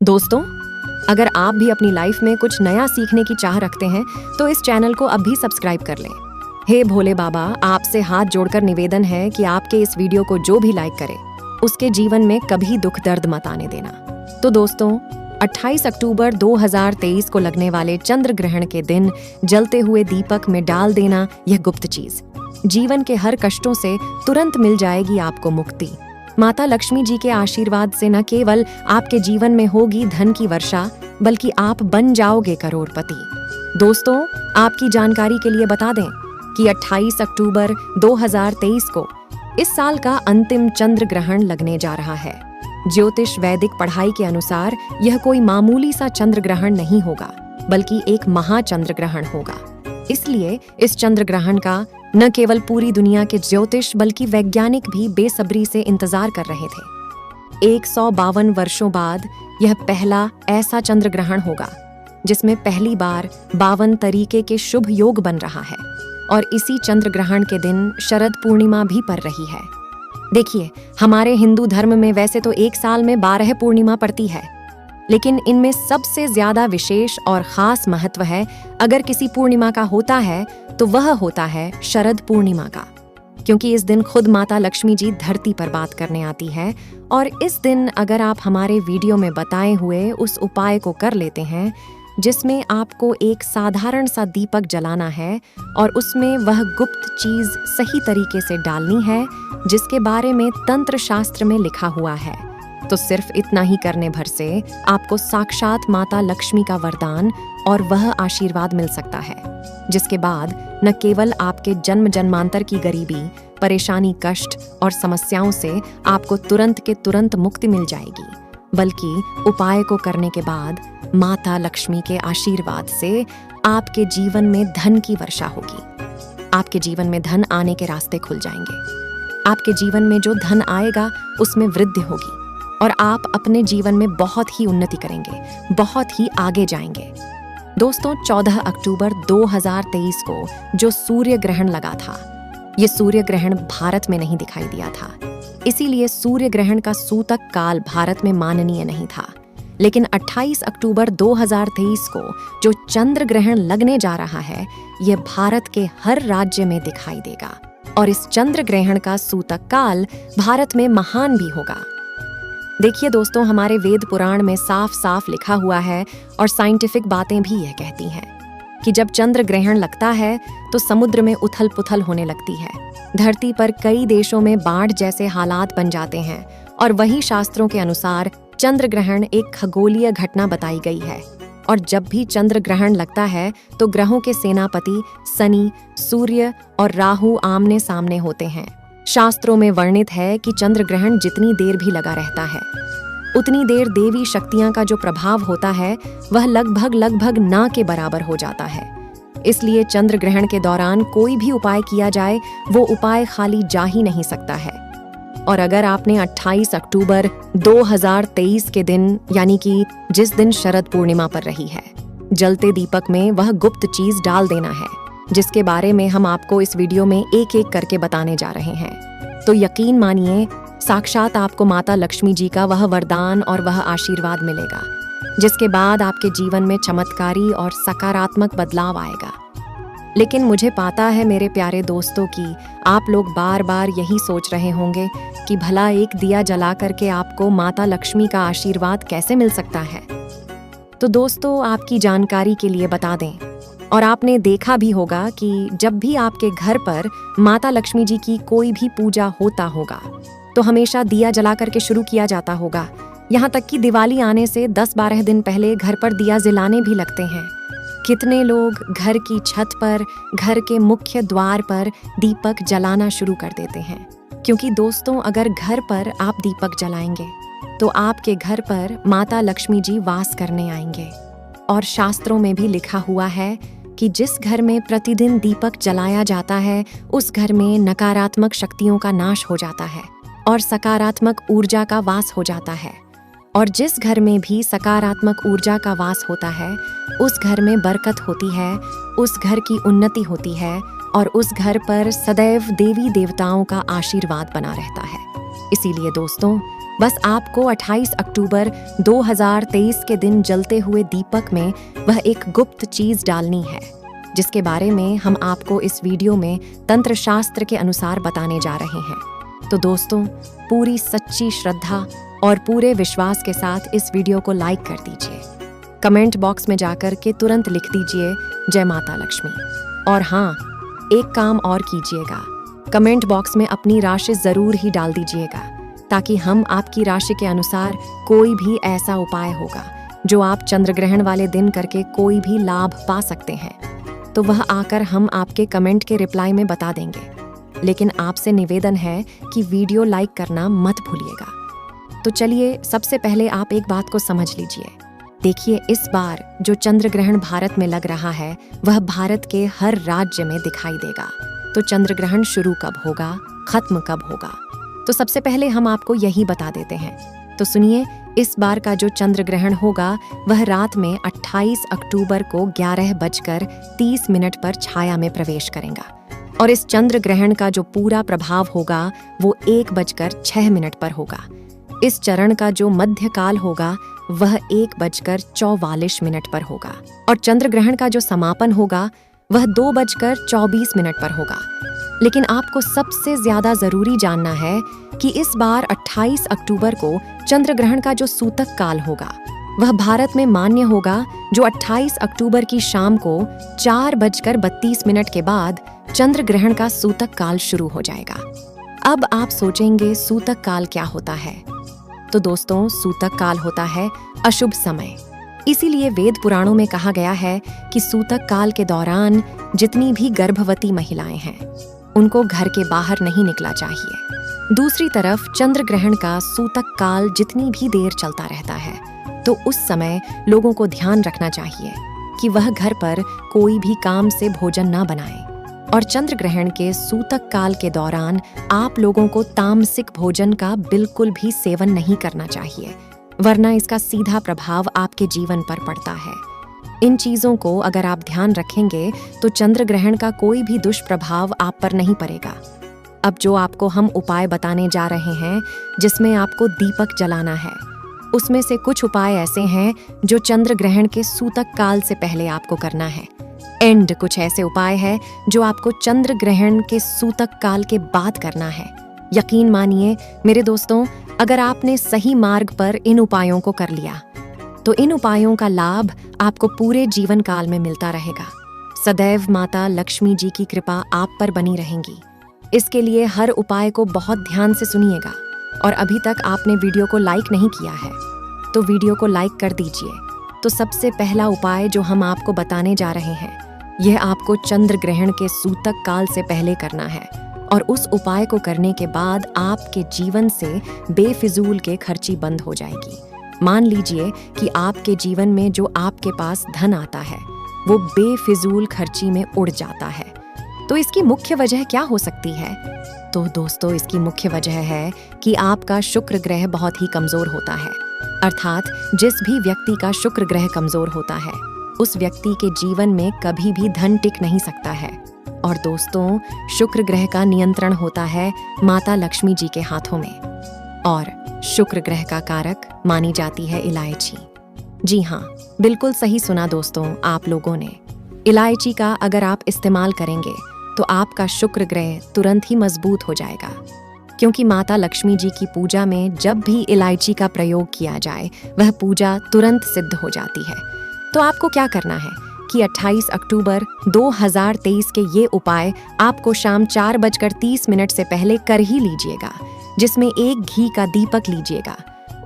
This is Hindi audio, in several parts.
दोस्तों, अगर आप भी अपनी लाइफ में कुछ नया सीखने की चाह रखते हैं तो इस चैनल को अब भी सब्सक्राइब कर लें। हे भोले बाबा, आपसे हाथ जोड़कर निवेदन है कि आपके इस वीडियो को जो भी लाइक करे उसके जीवन में कभी दुख दर्द मत आने देना। तो दोस्तों, 28 अक्टूबर 2023 को लगने वाले चंद्र ग्रहण के दिन जलते हुए दीपक में डाल देना यह गुप्त चीज जीवन के हर कष्टों से तुरंत मिल जाएगी आपको मुक्ति। माता लक्ष्मी जी के आशीर्वाद से न केवल आपके जीवन में होगी धन की वर्षा, बल्कि आप बन जाओगे करोड़पति। दोस्तों, आपकी जानकारी के लिए बता दें कि 28 अक्टूबर 2023 को इस साल का अंतिम चंद्र ग्रहण लगने जा रहा है। ज्योतिष वैदिक पढ़ाई के अनुसार यह कोई मामूली सा चंद्र ग्रहण नहीं होगा, बल्कि एक महाचंद्र ग्रहण होगा। इसलिए इस चंद्र ग्रहण का न केवल पूरी दुनिया के ज्योतिष बल्कि वैज्ञानिक भी बेसब्री से इंतजार कर रहे थे। 152 वर्षों बाद यह पहला ऐसा चंद्र ग्रहण होगा जिसमें पहली बार 52 तरीके के शुभ योग बन रहा है, और इसी चंद्र ग्रहण के दिन शरद पूर्णिमा भी पड़ रही है। देखिए, हमारे हिंदू धर्म में वैसे तो एक साल में 12 पूर्णिमा पड़ती है, लेकिन इनमें सबसे ज्यादा विशेष और खास महत्व है। अगर किसी पूर्णिमा का होता है तो वह होता है शरद पूर्णिमा का, क्योंकि इस दिन खुद माता लक्ष्मी जी धरती पर बात करने आती है। और इस दिन अगर आप हमारे वीडियो में बताए हुए उस उपाय को कर लेते हैं, जिसमें आपको एक साधारण सा दीपक जलाना है और उसमें वह गुप्त चीज सही तरीके से डालनी है जिसके बारे में तंत्र शास्त्र में लिखा हुआ है, तो सिर्फ इतना ही करने भर से आपको साक्षात माता लक्ष्मी का वरदान और वह आशीर्वाद मिल सकता है, जिसके बाद न केवल आपके जन्म जन्मांतर की गरीबी, परेशानी, कष्ट और समस्याओं से आपको तुरंत के तुरंत मुक्ति मिल जाएगी, बल्कि उपाय को करने के बाद माता लक्ष्मी के आशीर्वाद से आपके जीवन में धन की वर्षा होगी। आपके जीवन में धन आने के रास्ते खुल जाएंगे। आपके जीवन में जो धन आएगा उसमें वृद्धि होगी और आप अपने जीवन में बहुत ही उन्नति करेंगे, बहुत ही आगे जाएंगे। दोस्तों, 14 अक्टूबर 2023 को जो सूर्य ग्रहण लगा था, ये सूर्य ग्रहण भारत में नहीं दिखाई दिया था, इसीलिए सूर्य ग्रहण का सूतक काल भारत में माननीय नहीं था। लेकिन 28 अक्टूबर 2023 को जो चंद्र ग्रहण लगने जा रहा है, ये भारत के हर राज्य में दिखाई देगा, और इस चंद्र ग्रहण का सूतक काल भारत में महान भी होगा। देखिए दोस्तों, हमारे वेद पुराण में साफ साफ लिखा हुआ है और साइंटिफिक बातें भी यह कहती हैं कि जब चंद्र ग्रहण लगता है तो समुद्र में उथल पुथल होने लगती है। धरती पर कई देशों में बाढ़ जैसे हालात बन जाते हैं, और वही शास्त्रों के अनुसार चंद्र ग्रहण एक खगोलीय घटना बताई गई है। और जब भी चंद्र ग्रहण लगता है तो ग्रहों के सेनापति शनि, सूर्य और राहु आमने सामने होते हैं। शास्त्रों में वर्णित है कि चंद्र ग्रहण जितनी देर भी लगा रहता है, उतनी देर देवी शक्तियां का जो प्रभाव होता है वह लगभग ना के बराबर हो जाता है। इसलिए चंद्र ग्रहण के दौरान कोई भी उपाय किया जाए, वो उपाय खाली जा ही नहीं सकता है। और अगर आपने 28 अक्टूबर 2023 के दिन, यानी कि जिस दिन शरद पूर्णिमा पर रही है, जलते दीपक में वह गुप्त चीज डाल देना है, जिसके बारे में हम आपको इस वीडियो में एक एक करके बताने जा रहे हैं, तो यकीन मानिए साक्षात आपको माता लक्ष्मी जी का वह वरदान और वह आशीर्वाद मिलेगा, जिसके बाद आपके जीवन में चमत्कारी और सकारात्मक बदलाव आएगा। लेकिन मुझे पता है मेरे प्यारे दोस्तों कि आप लोग बार बार यही सोच रहे होंगे कि भला एक दिया जला करके आपको माता लक्ष्मी का आशीर्वाद कैसे मिल सकता है। तो दोस्तों, आपकी जानकारी के लिए बता दें, और आपने देखा भी होगा कि जब भी आपके घर पर माता लक्ष्मी जी की कोई भी पूजा होता होगा तो हमेशा दिया जला करके शुरू किया जाता होगा। यहाँ तक कि दिवाली आने से 10-12 दिन पहले घर पर दिया जलाने भी लगते हैं। कितने लोग घर की छत पर, घर के मुख्य द्वार पर दीपक जलाना शुरू कर देते हैं, क्योंकि दोस्तों, अगर घर पर आप दीपक जलाएंगे तो आपके घर पर माता लक्ष्मी जी वास करने आएंगे। और शास्त्रों में भी लिखा हुआ है कि जिस घर में प्रतिदिन दीपक जलाया जाता है, उस घर में नकारात्मक शक्तियों का नाश हो जाता है और सकारात्मक ऊर्जा का वास हो जाता है। और जिस घर में भी सकारात्मक ऊर्जा का वास होता है, उस घर में बरकत होती है, उस घर की उन्नति होती है, और उस घर पर सदैव देवी देवताओं का आशीर्वाद बना रहता है। इसीलिए दोस्तों, बस आपको 28 अक्टूबर 2023 के दिन जलते हुए दीपक में वह एक गुप्त चीज डालनी है, जिसके बारे में हम आपको इस वीडियो में तंत्र शास्त्र के अनुसार बताने जा रहे हैं। तो दोस्तों, पूरी सच्ची श्रद्धा और पूरे विश्वास के साथ इस वीडियो को लाइक कर दीजिए। कमेंट बॉक्स में जाकर के तुरंत लिख दीजिए जय माता लक्ष्मी। और हाँ, एक काम और कीजिएगा, कमेंट बॉक्स में अपनी राशि जरूर ही डाल दीजिएगा, ताकि हम आपकी राशि के अनुसार कोई भी ऐसा उपाय होगा जो आप चंद्र ग्रहण वाले दिन करके कोई भी लाभ पा सकते हैं, तो वह आकर हम आपके कमेंट के रिप्लाई में बता देंगे। लेकिन आपसे निवेदन है कि वीडियो लाइक करना मत भूलिएगा। तो चलिए, सबसे पहले आप एक बात को समझ लीजिए। देखिए, इस बार जो चंद्र ग्रहण भारत में लग रहा है वह भारत के हर राज्य में दिखाई देगा। तो चंद्र ग्रहण शुरू कब होगा, खत्म कब होगा, तो सबसे पहले हम आपको यही बता देते हैं। तो सुनिए, इस बार का जो चंद्र ग्रहण होगा वह रात में 28 अक्टूबर को 11:30 पर छाया में प्रवेश करेगा। और इस चंद्र ग्रहण का जो पूरा प्रभाव होगा वो 1:06 पर होगा। इस चरण का जो मध्य काल होगा वह 1:44 पर होगा। और चंद्र ग्रहण का जो समापन होगा वह 2:24 पर होगा। लेकिन आपको सबसे ज्यादा जरूरी जानना है कि इस बार 28 अक्टूबर को चंद्र ग्रहण का जो सूतक काल होगा वह भारत में मान्य होगा, जो 28 अक्टूबर की शाम को 4:32 के बाद चंद्र ग्रहण का सूतक काल शुरू हो जाएगा। अब आप सोचेंगे सूतक काल क्या होता है? तो दोस्तों, सूतक काल होता है अशुभ समय। इसीलिए वेद पुराणों में कहा गया है कि सूतक काल के दौरान जितनी भी गर्भवती महिलाएं हैं उनको घर के बाहर नहीं निकला चाहिए। दूसरी तरफ चंद्र ग्रहण का सूतक काल जितनी भी देर चलता रहता है, तो उस समय लोगों को ध्यान रखना चाहिए कि वह घर पर कोई भी काम से भोजन न बनाए। और चंद्र ग्रहण के सूतक काल के दौरान आप लोगों को तामसिक भोजन का बिल्कुल भी सेवन नहीं करना चाहिए, वरना इसका सीधा प्रभाव आपके जीवन पर पड़ता है। इन चीजों को अगर आप ध्यान रखेंगे तो चंद्र ग्रहण का कोई भी दुष्प्रभाव आप पर नहीं पड़ेगा। अब जो आपको हम उपाय बताने जा रहे हैं, जिसमें आपको दीपक जलाना है, उसमें से कुछ उपाय ऐसे हैं जो चंद्र ग्रहण के सूतक काल से पहले आपको करना है। एंड कुछ ऐसे उपाय है जो आपको चंद्र ग्रहण के सूतक काल के बाद करना है। यकीन मानिए मेरे दोस्तों, अगर आपने सही मार्ग पर इन उपायों को कर लिया तो इन उपायों का लाभ आपको पूरे जीवन काल में मिलता रहेगा। सदैव माता लक्ष्मी जी की कृपा आप पर बनी रहेंगी। इसके लिए हर उपाय को बहुत ध्यान से सुनिएगा। और अभी तक आपने वीडियो को लाइक नहीं किया है तो वीडियो को लाइक कर दीजिए। तो सबसे पहला उपाय जो हम आपको बताने जा रहे हैं, यह आपको चंद्र ग्रहण के सूतक काल से पहले करना है। और उस उपाय को करने के बाद आपके जीवन से बेफिजूल के खर्ची बंद हो जाएगी। मान लीजिए कि आपके जीवन में जो आपके पास धन आता है वो बेफिजूल खर्ची में उड़ जाता है। तो इसकी मुख्य वजह क्या हो सकती है? तो दोस्तों, इसकी मुख्य वजह है कि आपका शुक्र ग्रह बहुत ही कमजोर होता है। अर्थात जिस भी व्यक्ति का शुक्र ग्रह कमजोर होता है उस व्यक्ति के जीवन में कभी भी धन टिक नहीं सकता है। और दोस्तों, शुक्र ग्रह का नियंत्रण होता है माता लक्ष्मी जी के हाथों में। और शुक्र ग्रह का कारक मानी जाती है इलायची। जी हाँ, बिल्कुल सही सुना दोस्तों आप लोगों ने। इलायची का अगर आप इस्तेमाल करेंगे तो आपका शुक्र ग्रह तुरंत ही मजबूत हो जाएगा, क्योंकि माता लक्ष्मी जी की पूजा में जब भी इलायची का प्रयोग किया जाए वह पूजा तुरंत सिद्ध हो जाती है। तो आपको क्या करना है कि 28 अक्टूबर 2023 के ये उपाय आपको शाम 4:30 से पहले कर ही लीजिएगा, जिसमें एक घी का दीपक लीजिएगा।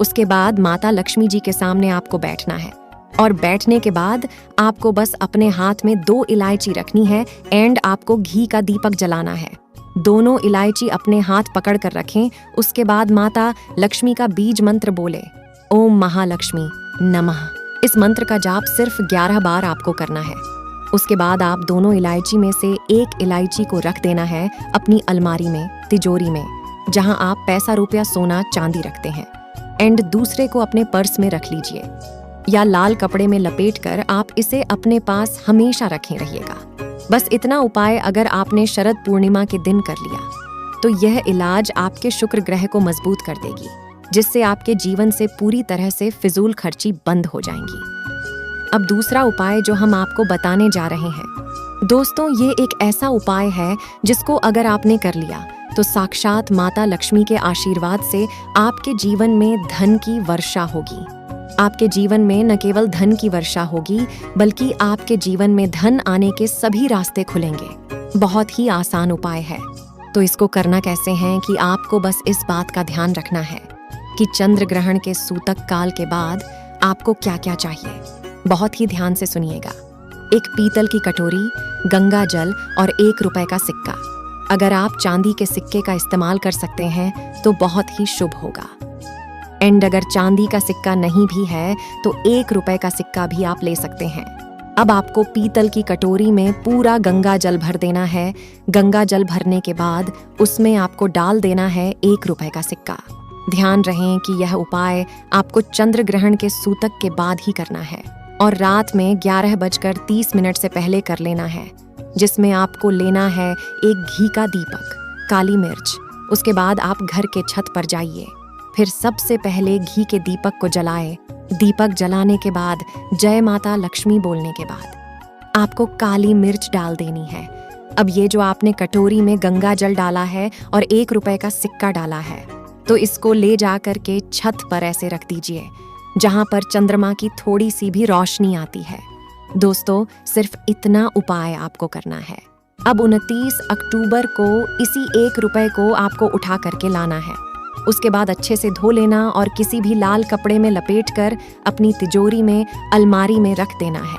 उसके बाद माता लक्ष्मी जी के सामने आपको बैठना है और बैठने के बाद आपको बस अपने हाथ में 2 इलायची रखनी है एंड आपको घी का दीपक जलाना है। दोनों इलायची अपने हाथ पकड़ कर रखें। उसके बाद माता लक्ष्मी का बीज मंत्र बोले, ओम महालक्ष्मी नमः। इस मंत्र का जाप सिर्फ 11 बार आपको करना है। उसके बाद आप दोनों इलायची में से एक इलायची को रख देना है अपनी अलमारी में, तिजोरी में, जहां आप पैसा, रुपया, सोना, चांदी रखते हैं, एंड दूसरे को अपने पर्स में रख लीजिए या लाल कपड़े में लपेटकर आप इसे अपने पास हमेशा रखे रहिएगा। बस इतना उपाय अगर आपने शरद पूर्णिमा के दिन कर लिया तो यह इलाज आपके शुक्र ग्रह को मजबूत कर देगी। जिससे आपके जीवन से पूरी तरह से फिजूल खर्ची बंद हो जाएंगी। अब दूसरा उपाय जो हम आपको बताने जा रहे हैं दोस्तों, ये एक ऐसा उपाय है जिसको अगर आपने कर लिया तो साक्षात माता लक्ष्मी के आशीर्वाद से आपके जीवन में धन की वर्षा होगी। आपके जीवन में न केवल धन की वर्षा होगी बल्कि आपके जीवन में धन आने के सभी रास्ते खुलेंगे। बहुत ही आसान उपाय है। तो इसको करना कैसे है कि आपको बस इस बात का ध्यान रखना है कि चंद्र ग्रहण के सूतक काल के बाद आपको क्या क्या चाहिए। बहुत ही ध्यान से सुनिएगा। एक पीतल की कटोरी, गंगा जल और 1 रुपए का सिक्का। अगर आप चांदी के सिक्के का इस्तेमाल कर सकते हैं तो बहुत ही शुभ होगा। एंड अगर चांदी का सिक्का नहीं भी है तो 1 रुपए का सिक्का भी आप ले सकते हैं। अब आपको पीतल की कटोरी में पूरा गंगा जल भर देना है। गंगा जल भरने के बाद उसमें आपको डाल देना है 1 रुपए का सिक्का। ध्यान रहें कि यह उपाय आपको चंद्र ग्रहण के सूतक के बाद ही करना है और रात में 11:30 से पहले कर लेना है, जिसमें आपको लेना है एक घी का दीपक, काली मिर्च। उसके बाद आप घर के छत पर जाइए। फिर सबसे पहले घी के दीपक को जलाएं। दीपक जलाने के बाद जय माता लक्ष्मी बोलने के बाद आपको काली मिर्च डाल देनी है। अब ये जो आपने कटोरी में गंगा जल डाला है और 1 रुपए का सिक्का डाला है, तो इसको ले जा करके छत पर ऐसे रख दीजिए जहां पर चंद्रमा की थोड़ी सी भी रोशनी आती है। दोस्तों, सिर्फ इतना उपाय आपको करना है। अब 29 अक्टूबर को इसी 1 रुपए को आपको उठा करके लाना है। उसके बाद अच्छे से धो लेना और किसी भी लाल कपड़े में लपेटकर अपनी तिजोरी में, अलमारी में रख देना है।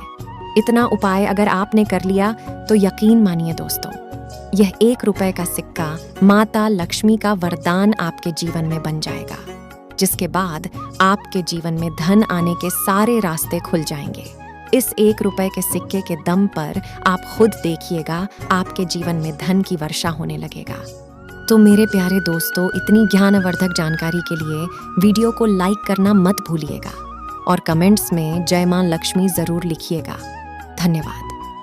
इतना उपाय अगर आपने कर लिया तो यकीन मानिए दोस्तों, यह 1 रुपए का सिक्का माता लक्ष्मी का वरदान आपके जीवन में बन जाएगा, जिसके बाद आपके जीवन में धन आने के सारे रास्ते खुल जाएंगे। इस 1 रुपए के सिक्के के दम पर आप खुद देखिएगा, आपके जीवन में धन की वर्षा होने लगेगा। तो मेरे प्यारे दोस्तों, इतनी ज्ञानवर्धक जानकारी के लिए वीडियो को लाइक करना मत भूलिएगा और कमेंट्स में जय मां लक्ष्मी जरूर लिखिएगा। धन्यवाद।